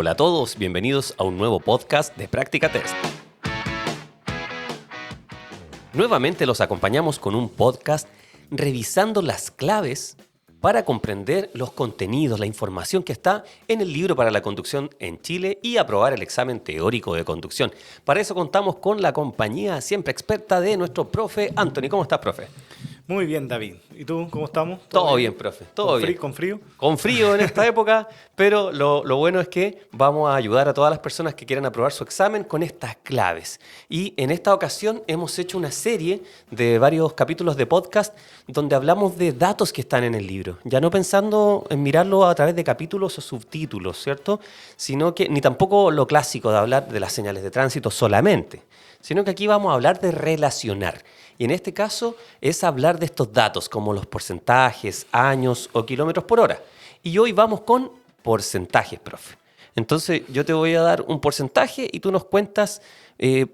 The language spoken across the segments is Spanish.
Hola a todos, bienvenidos a un nuevo podcast de Práctica Test. Nuevamente los acompañamos con un podcast revisando las claves para comprender los contenidos, la información que está en el libro para la conducción en Chile y aprobar el examen teórico de conducción. Para eso contamos con la compañía siempre experta de nuestro profe Anthony. ¿Cómo estás, profe? Muy bien, David. ¿Y tú, cómo estamos? Todo bien, profe. Todo bien. ¿Con frío? Con frío en esta época, pero lo bueno es que vamos a ayudar a todas las personas que quieran aprobar su examen con estas claves. Y en esta ocasión hemos hecho una serie de varios capítulos de podcast donde hablamos de datos que están en el libro. Ya no pensando en mirarlo a través de capítulos o subtítulos, ¿cierto? Sino que ni tampoco lo clásico de hablar de las señales de tránsito solamente, sino que aquí vamos a hablar de relacionar. Y en este caso es hablar de estos datos como los porcentajes, años o kilómetros por hora. Y hoy vamos con porcentajes, profe. Entonces yo te voy a dar un porcentaje y tú nos cuentas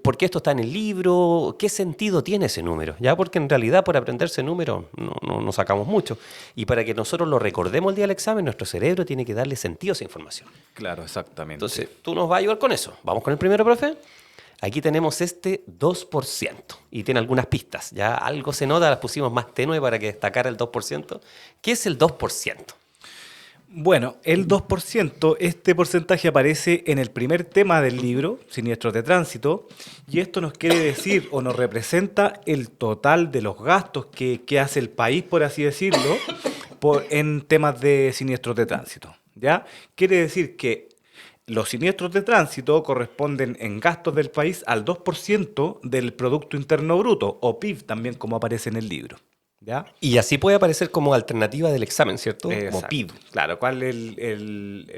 por qué esto está en el libro, qué sentido tiene ese número. Ya porque en realidad por aprender ese número no sacamos mucho. Y para que nosotros lo recordemos el día del examen, nuestro cerebro tiene que darle sentido a esa información. Claro, exactamente. Entonces tú nos vas a ayudar con eso. ¿Vamos con el primero, profe? Aquí tenemos este 2% y tiene algunas pistas. Ya algo se nota, las pusimos más tenue para que destacara el 2%. ¿Qué es el 2%? Bueno, el 2%, este porcentaje aparece en el primer tema del libro, Siniestros de Tránsito, y esto nos quiere decir o nos representa el total de los gastos que hace el país, por así decirlo, en temas de siniestros de tránsito. ¿Ya? Quiere decir que los siniestros de tránsito corresponden en gastos del país al 2% del Producto Interno Bruto, o PIB también como aparece en el libro. ¿Ya? Y así puede aparecer como alternativa del examen, ¿cierto? Exacto. Como PIB. Claro, ¿cuál es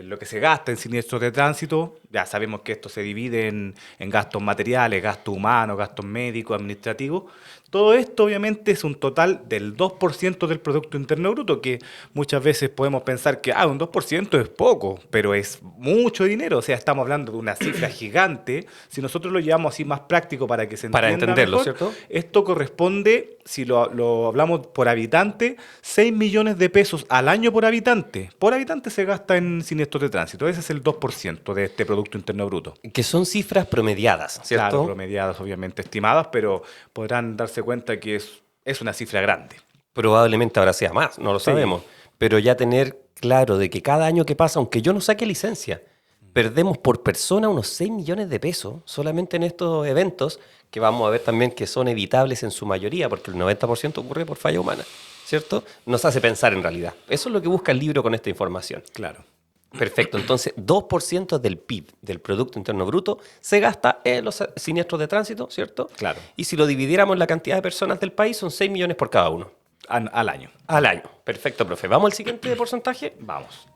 lo que se gasta en siniestros de tránsito? Ya sabemos que esto se divide en gastos materiales, gastos humanos, gastos médicos, administrativos. Todo esto obviamente es un total del 2% del Producto Interno Bruto, que muchas veces podemos pensar que un 2% es poco, pero es mucho dinero. O sea, estamos hablando de una cifra gigante. Si nosotros lo llevamos así más práctico para que se entienda Para entenderlo, mejor, ¿cierto? esto corresponde, si lo hablamos por habitante, 6 millones de pesos al año por habitante. Por habitante se gasta en siniestros de tránsito. Ese es el 2% de este Producto Interno Bruto. Que son cifras promediadas, ¿cierto? Claro, promediadas, obviamente estimadas, pero podrán darse cuenta que es una cifra grande. Probablemente ahora sea más, no lo sabemos. Pero ya tener claro de que cada año que pasa, aunque yo no saque licencia, perdemos por persona unos 6 millones de pesos solamente en estos eventos, que vamos a ver también que son evitables en su mayoría, porque el 90% ocurre por falla humana, ¿cierto? Nos hace pensar en realidad. Eso es lo que busca el libro con esta información. Claro. Perfecto, entonces 2% del PIB, del Producto Interno Bruto, se gasta en los siniestros de tránsito, ¿cierto? Claro. Y si lo dividiéramos en la cantidad de personas del país, son 6 millones por cada uno. Al año. Al año. Perfecto, profe. ¿Vamos al siguiente porcentaje? Vamos.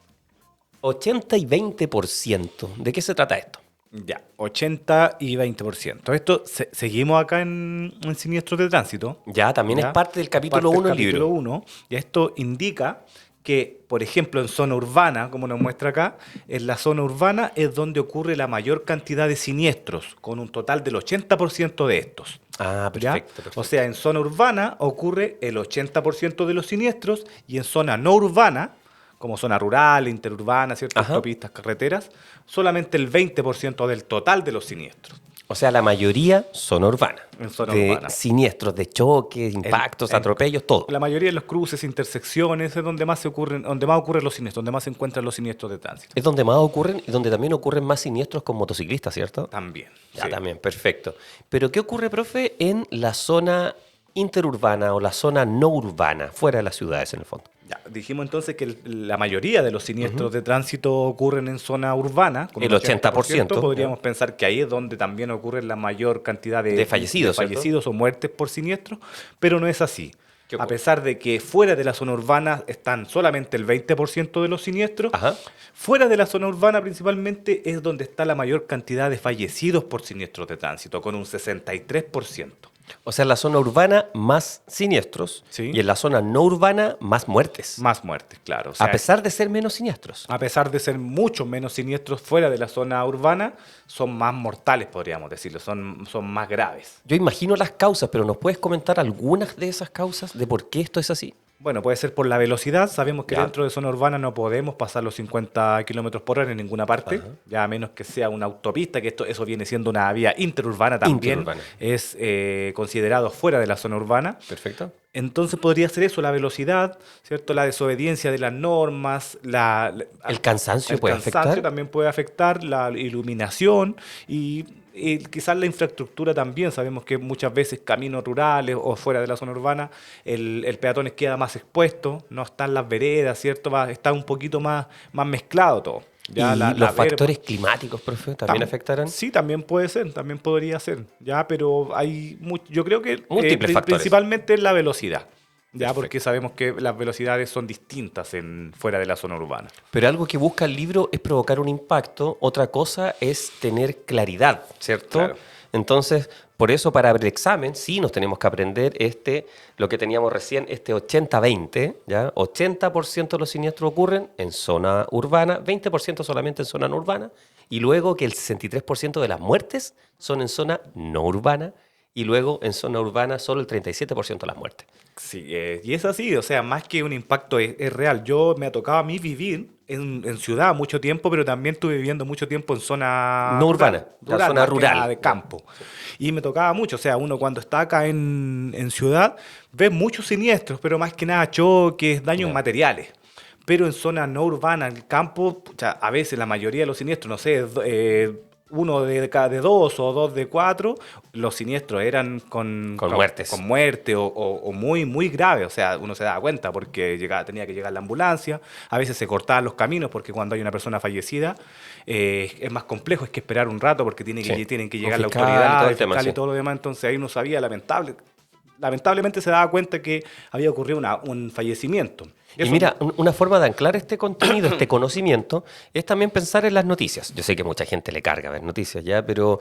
80 y 20%. ¿De qué se trata esto? Ya, 80 y 20%. Esto, seguimos acá en siniestros de tránsito. Ya, también ¿Ya? es parte del capítulo 1 del libro. Capítulo 1. Y esto indica que, por ejemplo, en zona urbana, como nos muestra acá, en la zona urbana es donde ocurre la mayor cantidad de siniestros, con un total del 80% de estos. Ah, ¿Ya? perfecto. O sea, en zona urbana ocurre el 80% de los siniestros y en zona no urbana, como zona rural, interurbana, ciertas Ajá. autopistas, carreteras, solamente el 20% del total de los siniestros. O sea, la mayoría son urbanas. En zona de urbana. Siniestros, de choques, impactos, atropellos, todo. La mayoría de los cruces, intersecciones, es donde más ocurren los siniestros, donde más se encuentran los siniestros de tránsito. Es donde más ocurren y donde también ocurren más siniestros con motociclistas, ¿cierto? También. Ya, Sí. también, perfecto. Pero ¿qué ocurre, profe, en la zona interurbana o la zona no urbana, fuera de las ciudades en el fondo? Ya, dijimos entonces que la mayoría de los siniestros de tránsito ocurren en zona urbana. Con El un 80%. Podríamos pensar que ahí es donde también ocurre la mayor cantidad de fallecidos, o muertes por siniestros, pero no es así. ¿Qué A ocurre? pesar de que fuera de la zona urbana están solamente el 20% de los siniestros, Ajá. fuera de la zona urbana principalmente es donde está la mayor cantidad de fallecidos por siniestros de tránsito, con un 63%. O sea, en la zona urbana más siniestros Sí. y en la zona no urbana más muertes. Más muertes, claro. O sea, A pesar de ser menos siniestros. a pesar de ser mucho menos siniestros fuera de la zona urbana, son más mortales, podríamos decirlo, son más graves. Yo imagino las causas, pero ¿nos puedes comentar algunas de esas causas de por qué esto es así? Bueno, puede ser por la velocidad. Sabemos que Ya. dentro de zona urbana no podemos pasar los 50 kilómetros por hora en ninguna parte, Ajá. ya a menos que sea una autopista, que eso viene siendo una vía interurbana también, Interurbana. es considerado fuera de la zona urbana. Perfecto. Entonces podría ser eso, la velocidad, ¿cierto? La desobediencia de las normas, El cansancio el puede cansancio afectar. también puede afectar, la iluminación y quizás la infraestructura también. Sabemos que muchas veces caminos rurales o fuera de la zona urbana, el peatón queda más expuesto, no están las veredas, ¿cierto? Está un poquito más mezclado todo. Ya Y la los verba. factores climáticos, profe, también afectarán. Sí, también puede ser, también podría ser, ya, pero yo creo que Múltiples factores. principalmente la velocidad, ya, Perfecto. porque sabemos que las velocidades son distintas fuera de la zona urbana. Pero algo que busca el libro es provocar un impacto, otra cosa es tener claridad, ¿cierto? Claro. Entonces, por eso para el examen sí nos tenemos que aprender lo que teníamos recién, 80-20, ¿ya? 80% de los siniestros ocurren en zona urbana, 20% solamente en zona no urbana, y luego que el 63% de las muertes son en zona no urbana, y luego en zona urbana solo el 37% de las muertes. Sí, y es así, o sea, más que un impacto es real. Yo me ha tocado a mí vivir en ciudad mucho tiempo, pero también estuve viviendo mucho tiempo en zona No urbana, la zona más que rural. nada de campo. Y me tocaba mucho, o sea, uno cuando está acá en ciudad ve muchos siniestros, pero más que nada choques, daños Ya. materiales. Pero en zona no urbana, en el campo, pucha, a veces la mayoría de los siniestros, no sé, uno de dos o dos de cuatro, los siniestros eran Con muertes. con muerte o muy, muy grave. O sea, uno se daba cuenta porque tenía que llegar la ambulancia. A veces se cortaban los caminos porque cuando hay una persona fallecida es más complejo, es que esperar un rato porque Sí. tienen que Un llegar la fiscal y autoridad, todo el el tema, fiscal y sí. todo lo demás. Entonces ahí uno sabía, lamentablemente se daba cuenta que había ocurrido un fallecimiento. Y Eso- mira, una forma de anclar este contenido, este conocimiento, es también pensar en las noticias. Yo sé que mucha gente le carga ver noticias, ¿ya? Pero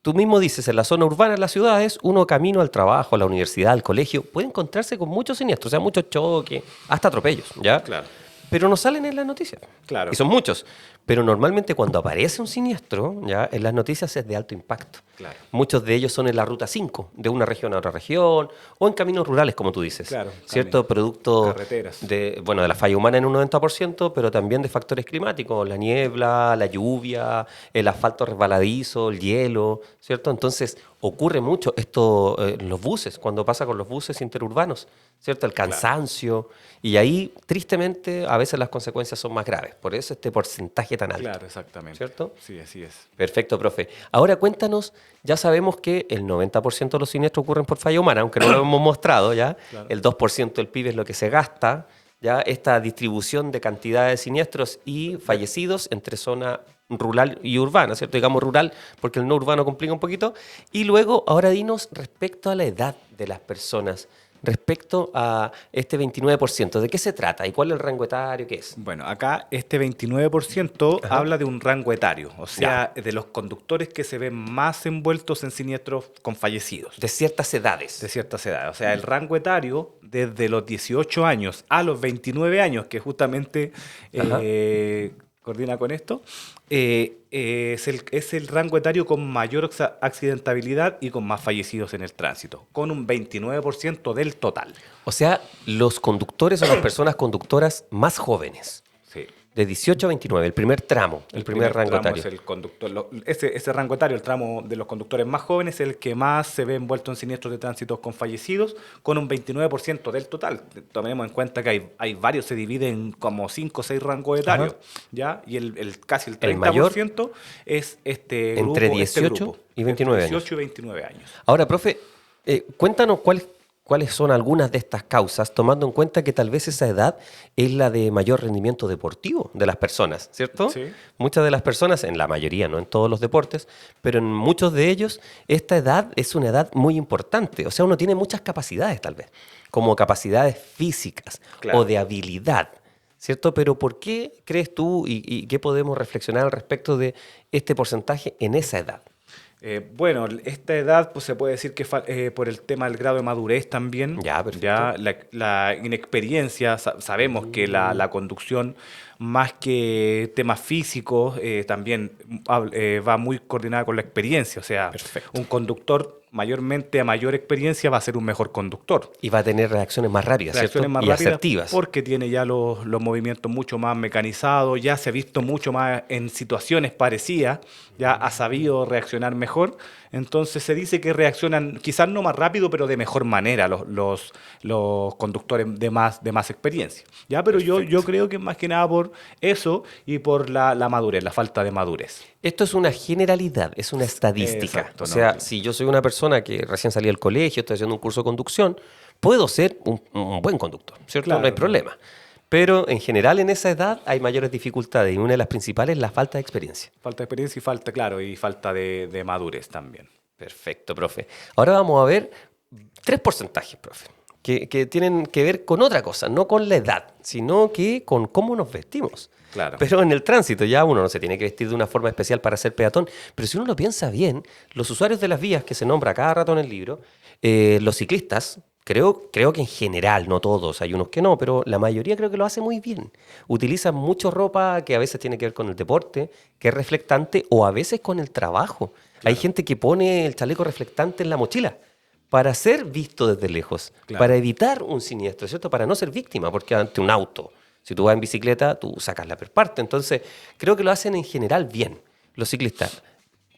tú mismo dices, en la zona urbana, en las ciudades, uno camino al trabajo, a la universidad, al colegio, puede encontrarse con muchos siniestros, o sea, muchos choques, hasta atropellos, ¿ya? Claro. Pero no salen en las noticias. Claro. Y son muchos. Pero normalmente cuando aparece un siniestro, ¿ya? En las noticias es de alto impacto. Claro. Muchos de ellos son en la ruta 5, de una región a otra región, o en caminos rurales, como tú dices. Claro, ¿Cierto? Producto carreteras. de la falla humana en un 90%, pero también de factores climáticos, la niebla, la lluvia, el asfalto resbaladizo, el hielo, ¿cierto? Entonces ocurre mucho esto en los buses, cuando pasa con los buses interurbanos, ¿cierto? El cansancio. Y ahí, tristemente, a veces las consecuencias son más graves. Por eso este porcentaje tan alto. Claro, exactamente. ¿Cierto? Sí, así es. Perfecto, profe. Ahora cuéntanos, ya sabemos que el 90% de los siniestros ocurren por falla humana, aunque no lo hemos mostrado ya. Claro. El 2% del PIB es lo que se gasta, ya esta distribución de cantidad de siniestros y fallecidos entre zona rural y urbana, ¿cierto? Digamos rural porque el no urbano complica un poquito. Y luego, ahora dinos respecto a la edad de las personas, respecto a este 29%, ¿de qué se trata y cuál es el rango etario? ¿Qué es? Bueno, acá este 29% Ajá. habla de un rango etario, o sea, de los conductores que se ven más envueltos en siniestros con fallecidos De ciertas edades. de ciertas edades. O sea, el rango etario desde los 18 años a los 29 años, que justamente Ajá. coordina con esto, es el rango etario con mayor accidentabilidad y con más fallecidos en el tránsito, con un 29% del total. O sea, los conductores o las personas conductoras más jóvenes, Sí. de 18 a 29, el primer tramo, el primer rango tramo etario. es el conductor. Ese rango etario, el tramo de los conductores más jóvenes, es el que más se ve envuelto en siniestros de tránsito con fallecidos, con un 29% del total. Tomemos en cuenta que hay varios, se dividen en como 5 o 6 rangos etarios, ¿ya? Y casi el 30% es este grupo. Entre 18 y 29 entre años. 18 y 29 años. Ahora, profe, cuéntanos cuáles son algunas de estas causas, tomando en cuenta que tal vez esa edad es la de mayor rendimiento deportivo de las personas, ¿cierto? Sí. Muchas de las personas, en la mayoría, no en todos los deportes, pero en muchos de ellos, esta edad es una edad muy importante. O sea, uno tiene muchas capacidades, tal vez, como capacidades físicas Claro. o de habilidad, ¿cierto? Pero ¿por qué crees tú y qué podemos reflexionar al respecto de este porcentaje en esa edad? Bueno, esta edad pues, se puede decir que por el tema del grado de madurez también. Ya, perfecto. Ya la inexperiencia, sabemos que la conducción, más que temas físicos, también va muy coordinada con la experiencia. O sea, Perfecto. un conductor mayormente a mayor experiencia va a ser un mejor conductor. Y va a tener reacciones más rápidas, Reacciones ¿cierto? más Y rápidas asertivas. porque tiene ya los movimientos mucho más mecanizados, ya se ha visto mucho más en situaciones parecidas, ya ha sabido reaccionar mejor. Entonces se dice que reaccionan quizás no más rápido, pero de mejor manera los conductores de más experiencia. ¿Ya? Pero yo creo que más que nada por eso y por la madurez, la falta de madurez. Esto es una generalidad, es una estadística. Exacto, O no, sea, sí. si yo soy una persona que recién salí del colegio, estoy haciendo un curso de conducción, puedo ser un buen conductor, ¿cierto? Claro, No hay no. problema. Pero en general en esa edad hay mayores dificultades y una de las principales es la falta de experiencia. Falta de experiencia y falta, claro, y falta de madurez también. Perfecto, profe. Ahora vamos a ver 3 porcentajes, profe, que tienen que ver con otra cosa, no con la edad, sino que con cómo nos vestimos. Claro. Pero en el tránsito ya uno no se tiene que vestir de una forma especial para ser peatón. Pero si uno lo piensa bien, los usuarios de las vías que se nombra cada rato en el libro, los ciclistas, creo que en general, no todos, hay unos que no, pero la mayoría creo que lo hace muy bien. Utilizan mucho ropa que a veces tiene que ver con el deporte, que es reflectante, o a veces con el trabajo. Hay gente que pone el chaleco reflectante en la mochila para ser visto desde lejos, Claro. para evitar un siniestro, ¿cierto? Para no ser víctima, porque ante un auto, si tú vas en bicicleta, tú sacas la perparte. Entonces, creo que lo hacen en general bien los ciclistas.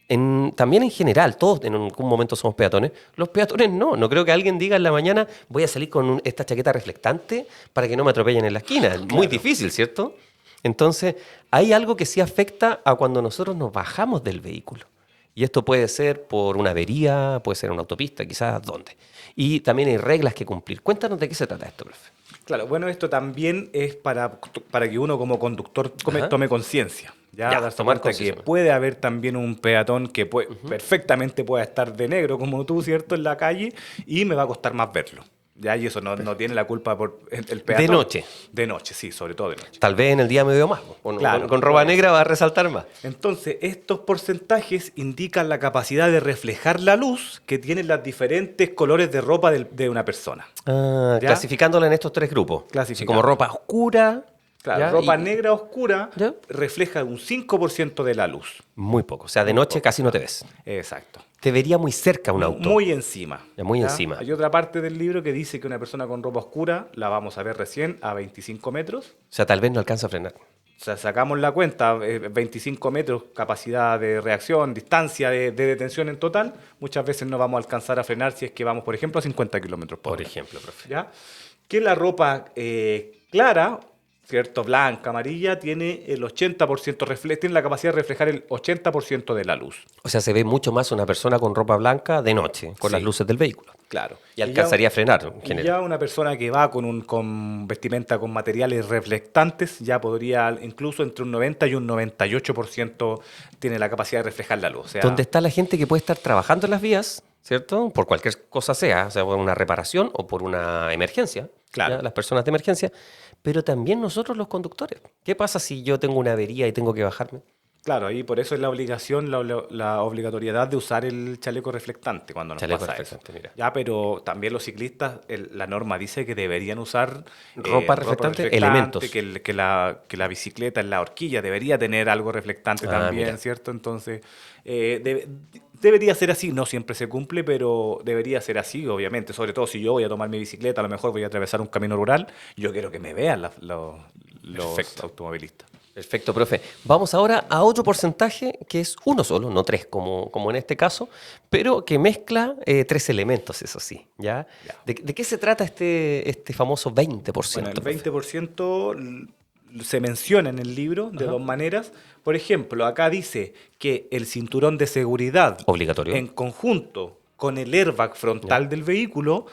También en general, todos en algún momento somos peatones. Los peatones no creo que alguien diga en la mañana voy a salir con esta chaqueta reflectante para que no me atropellen en la esquina. Es muy difícil, ¿cierto? Entonces, hay algo que sí afecta a cuando nosotros nos bajamos del vehículo. Y esto puede ser por una avería, puede ser en una autopista, quizás dónde. Y también hay reglas que cumplir. Cuéntanos de qué se trata esto, profe. Claro, bueno, esto también es para que uno como conductor Ajá. tome conciencia. Ya, Ya, darse tomar cuenta que conciencia. puede haber también un peatón que perfectamente pueda estar de negro, como tú, ¿cierto?, en la calle, y me va a costar más verlo. Ya, y eso no tiene la culpa por el peatón. De noche. De noche, sí, sobre todo de noche. Tal vez en el día me veo más. Claro, Con ropa puede negra va a resaltar más. Entonces, estos porcentajes indican la capacidad de reflejar la luz que tienen los diferentes colores de ropa de una persona. Ah, ¿Ya? clasificándola en estos 3 grupos. Así como ropa oscura. Claro, ¿ya? ropa Y negra oscura ¿ya? refleja un 5% de la luz. muy poco. O sea, de noche casi no te ves. Exacto. Te vería muy cerca un auto. Muy encima. Ya, muy encima. Hay otra parte del libro que dice que una persona con ropa oscura la vamos a ver recién a 25 metros. O sea, tal vez no alcanza a frenar. O sea, sacamos la cuenta, 25 metros, capacidad de reacción, distancia de detención en total. Muchas veces no vamos a alcanzar a frenar si es que vamos, por ejemplo, a 50 kilómetros por Por hora. ejemplo, profe. ¿Ya? Que la ropa clara, ¿cierto? Blanca, amarilla, tiene el 80%, tiene la capacidad de reflejar el 80% de la luz. O sea, se ve mucho más una persona con ropa blanca de noche, con Sí. las luces del vehículo. Claro. Y alcanzaría a frenar, en Y general. ya una persona que va con vestimenta con materiales reflectantes ya podría, incluso entre un 90 y un 98% tiene la capacidad de reflejar la luz. O sea, Donde está la gente que puede estar trabajando en las vías, ¿cierto? Por cualquier cosa sea por una reparación o por una emergencia. Claro. ¿ya? Las personas de emergencia. Pero también nosotros los conductores. ¿Qué pasa si yo tengo una avería y tengo que bajarme? claro, y por eso es la obligación, la obligatoriedad de usar el chaleco reflectante cuando nos Chaleco pasa reflectante, eso. mira. Ya, pero también los ciclistas, la norma dice que deberían usar Ropa reflectante, elementos. que la bicicleta en la horquilla debería tener algo reflectante Ah, también, mira. ¿cierto? Entonces, debería ser así, no siempre se cumple, pero debería ser así, obviamente. Sobre todo si yo voy a tomar mi bicicleta, a lo mejor voy a atravesar un camino rural, yo quiero que me vean los Perfecto. automovilistas. Perfecto, profe. Vamos ahora a otro porcentaje que es uno solo, no 3 como en este caso, pero que mezcla 3 elementos, eso sí. ¿ya? Ya. ¿De qué se trata este famoso 20%? Bueno, el profe? 20% se menciona en el libro de dos maneras. Por ejemplo, acá dice que el cinturón de seguridad Obligatorio. en conjunto con el airbag frontal del vehículo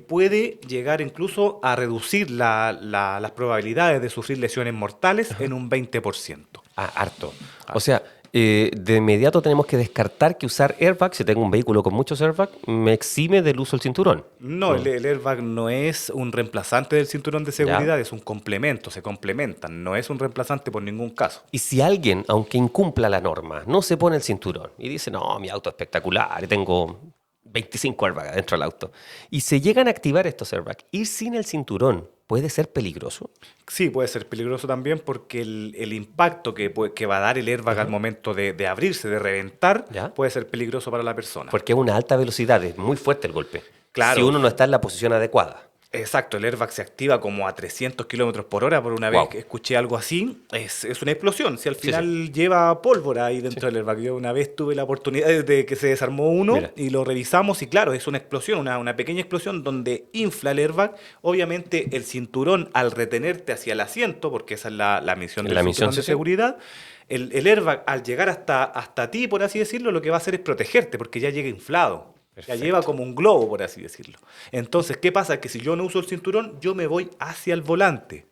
puede llegar incluso a reducir las probabilidades de sufrir lesiones mortales en un 20%. Ah, harto. O sea, de inmediato tenemos que descartar que usar airbag, si tengo un vehículo con muchos airbags, me exime del uso del cinturón. No, el airbag no es un reemplazante del cinturón de seguridad, es un complemento, se complementan, no es un reemplazante por ningún caso. Y si alguien, aunque incumpla la norma, no se pone el cinturón y dice, no, mi auto es espectacular, tengo 25 airbags dentro del auto, y se llegan a activar estos airbags, ir sin el cinturón puede ser peligroso. Sí, puede ser peligroso también porque el impacto que va a dar el airbag al momento de abrirse, de reventar, ¿Ya? puede ser peligroso para la persona. Porque es una alta velocidad, es muy fuerte el golpe. Claro. Si uno no está en la posición adecuada. Exacto, el airbag se activa como a 300 kilómetros por hora. Por una Wow. vez que escuché algo así, es una explosión. Si al Sí, final lleva pólvora ahí dentro del airbag. Yo una vez tuve la oportunidad de que se desarmó uno Mira. y lo revisamos y claro, es una explosión, una pequeña explosión donde infla el airbag. Obviamente el cinturón al retenerte hacia el asiento, porque esa es la misión del La misión, cinturón de sí, sí. seguridad, el airbag al llegar hasta ti, por así decirlo, lo que va a hacer es protegerte porque ya llega inflado. Ya Perfecto. lleva como un globo, por así decirlo. Entonces, ¿qué pasa? Que si yo no uso el cinturón, yo me voy hacia el volante.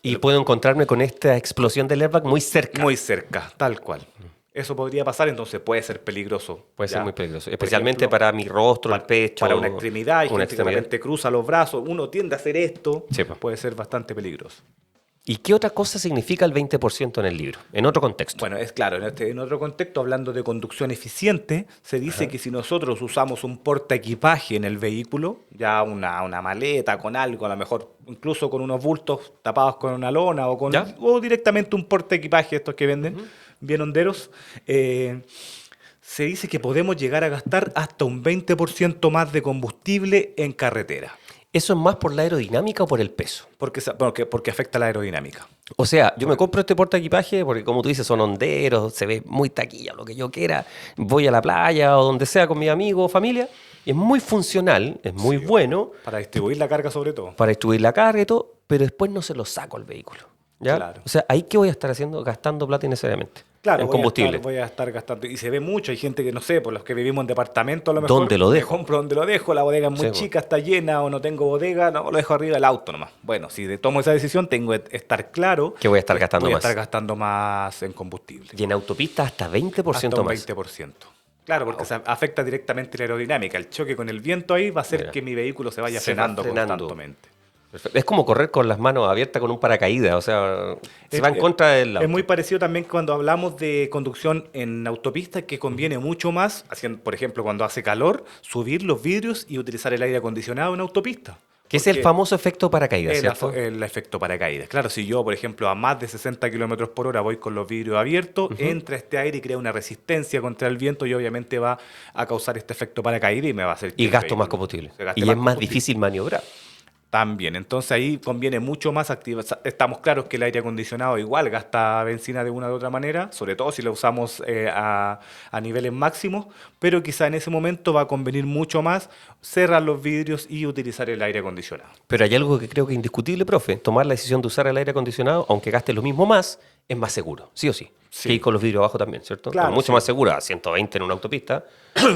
Y puedo encontrarme con esta explosión del airbag muy cerca. Muy cerca, tal cual. Eso podría pasar, entonces puede ser peligroso. Puede ser ¿ya? muy peligroso. Por Especialmente ejemplo, para mi rostro, el pecho. para una extremidad, hay una gente que de extremidad. repente cruza los brazos, uno tiende a hacer esto, Sí, pues. puede ser bastante peligroso. ¿Y qué otra cosa significa el 20% en el libro? En otro contexto. Bueno, es claro, en otro contexto, hablando de conducción eficiente, se dice que si nosotros usamos un portaequipaje en el vehículo, ya una maleta con algo, a lo mejor incluso con unos bultos tapados con una lona ¿Ya? o directamente un portaequipaje, estos que venden, bien honderos, se dice que podemos llegar a gastar hasta un 20% más de combustible en carretera, ¿Eso es más por la aerodinámica o por el peso? porque afecta la aerodinámica. O sea, yo me compro este portaequipaje porque, como tú dices, son honderos, se ve muy taquilla, lo que yo quiera. Voy a la playa o donde sea con mi amigo o familia. Y es muy funcional, es muy Sí, bueno Para distribuir la carga sobre todo. para distribuir la carga y todo, pero después no se lo saco al vehículo. ¿Ya? Claro. O sea, ¿ahí qué voy a estar haciendo? Gastando plata innecesariamente. Claro, En combustible. voy a estar gastando. Y se ve mucho, hay gente que no sé, por los que vivimos en departamento a lo mejor. ¿Dónde lo me dejo? compro donde lo dejo, la bodega es muy Sí, chica, está llena o no tengo bodega, no, lo dejo arriba del auto nomás. Bueno, si tomo esa decisión, tengo que estar claro Que voy a estar gastando voy a más. estar gastando más en combustible. Y en autopista hasta 20% Hasta un más. 20%. Claro, porque se afecta directamente la aerodinámica. El choque con el viento ahí va a hacer Mira. que mi vehículo se vaya Se va frenando frenando. constantemente. Perfecto. Es como correr con las manos abiertas con un paracaídas, o sea, se va en Es- contra del auto. Es muy parecido también cuando hablamos de conducción en autopista, que conviene mucho más, por ejemplo, cuando hace calor, subir los vidrios y utilizar el aire acondicionado en autopista. Que es el Porque famoso efecto paracaídas, el, ¿cierto? el efecto paracaídas. Claro, si yo, por ejemplo, a más de 60 kilómetros por hora voy con los vidrios abiertos, entra este aire y crea una resistencia contra el viento y obviamente va a causar este efecto paracaídas y me va a hacer que Y el gasto más vehículo combustible. se gaste Y es más combustible. difícil maniobrar. También, entonces ahí conviene mucho más activar. Estamos claros que el aire acondicionado igual gasta benzina de una u otra manera, sobre todo si lo usamos a niveles máximos, pero quizá en ese momento va a convenir mucho más cerrar los vidrios y utilizar el aire acondicionado. Pero hay algo que creo que es indiscutible, profe. Tomar la decisión de usar el aire acondicionado, aunque gaste lo mismo más, es más seguro, sí o sí. Sí. Que ir con los vidrios abajo también, ¿cierto? Claro, Es mucho sí. más seguro, a 120 en una autopista,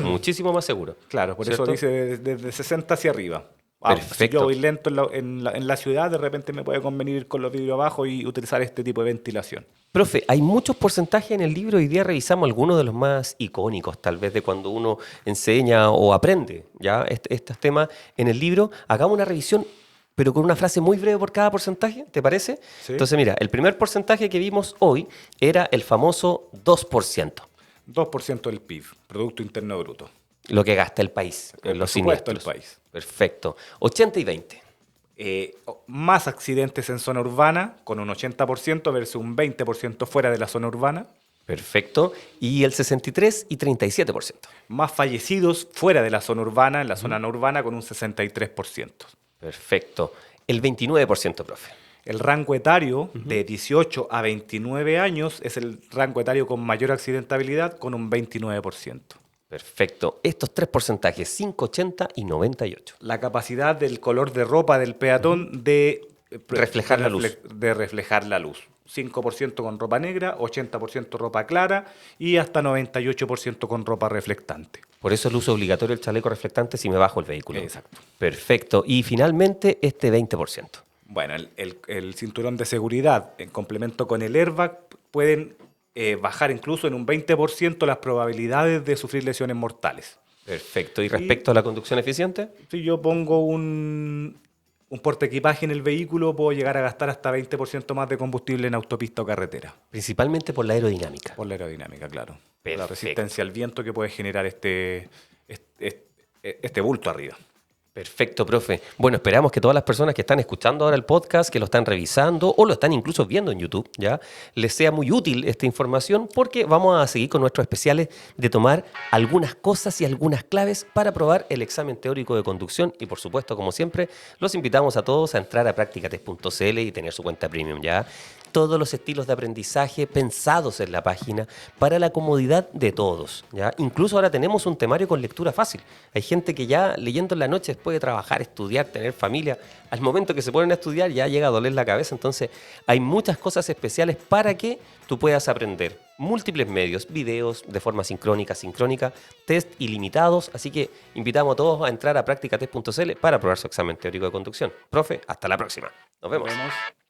muchísimo más seguro. Claro, por ¿cierto? eso dice desde 60 hacia arriba. Si Perfecto. yo voy lento en la ciudad, de repente me puede convenir ir con los vidrios abajo y utilizar este tipo de ventilación. Profe, hay muchos porcentajes en el libro. Hoy día revisamos algunos de los más icónicos, tal vez de cuando uno enseña o aprende ya estos temas en el libro. Hagamos una revisión, pero con una frase muy breve por cada porcentaje, ¿te parece? Sí. Entonces, mira, el primer porcentaje que vimos hoy era el famoso 2%, 2% del PIB, Producto Interno Bruto. lo que gasta el país en El los presupuesto siniestros. del país. Perfecto. 80 y 20. Más accidentes en zona urbana, con un 80% versus un 20% fuera de la zona urbana. Perfecto. Y el 63 y 37%. Más fallecidos fuera de la zona urbana, en la zona no urbana, con un 63%. Perfecto. El 29%, profe. El rango etario de 18 a 29 años es el rango etario con mayor accidentabilidad, con un 29%. Perfecto. Estos tres porcentajes, 5, 80 y 98. La capacidad del color de ropa del peatón de Reflejar la luz. De reflejar la luz. 5% con ropa negra, 80% ropa clara y hasta 98% con ropa reflectante. Por eso el uso obligatorio del chaleco reflectante si me bajo el vehículo. Exacto. Perfecto. Y finalmente este 20%. Bueno, el cinturón de seguridad en complemento con el airbag pueden bajar incluso en un 20% las probabilidades de sufrir lesiones mortales. Perfecto. ¿Y respecto a la conducción eficiente? Si yo pongo un portaequipaje en el vehículo, puedo llegar a gastar hasta 20% más de combustible en autopista o carretera. Principalmente por la aerodinámica. Por la aerodinámica, claro. La Perfecto. resistencia al viento que puede generar este bulto arriba. Perfecto, profe. Bueno, esperamos que todas las personas que están escuchando ahora el podcast, que lo están revisando o lo están incluso viendo en YouTube, ¿ya? Les sea muy útil esta información porque vamos a seguir con nuestros especiales de tomar algunas cosas y algunas claves para probar el examen teórico de conducción y por supuesto, como siempre, los invitamos a todos a entrar a practicatest.cl y tener su cuenta premium, ¿ya? Todos los estilos de aprendizaje pensados en la página para la comodidad de todos, ¿ya? Incluso ahora tenemos un temario con lectura fácil. Hay gente que ya leyendo en la noche después de trabajar, estudiar, tener familia, al momento que se ponen a estudiar ya llega a doler la cabeza. Entonces hay muchas cosas especiales para que tú puedas aprender. Múltiples medios, videos de forma sincrónica, asincrónica, test ilimitados. Así que invitamos a todos a entrar a practicatest.cl para probar su examen teórico de conducción. Profe, hasta la próxima. Nos vemos. Nos vemos.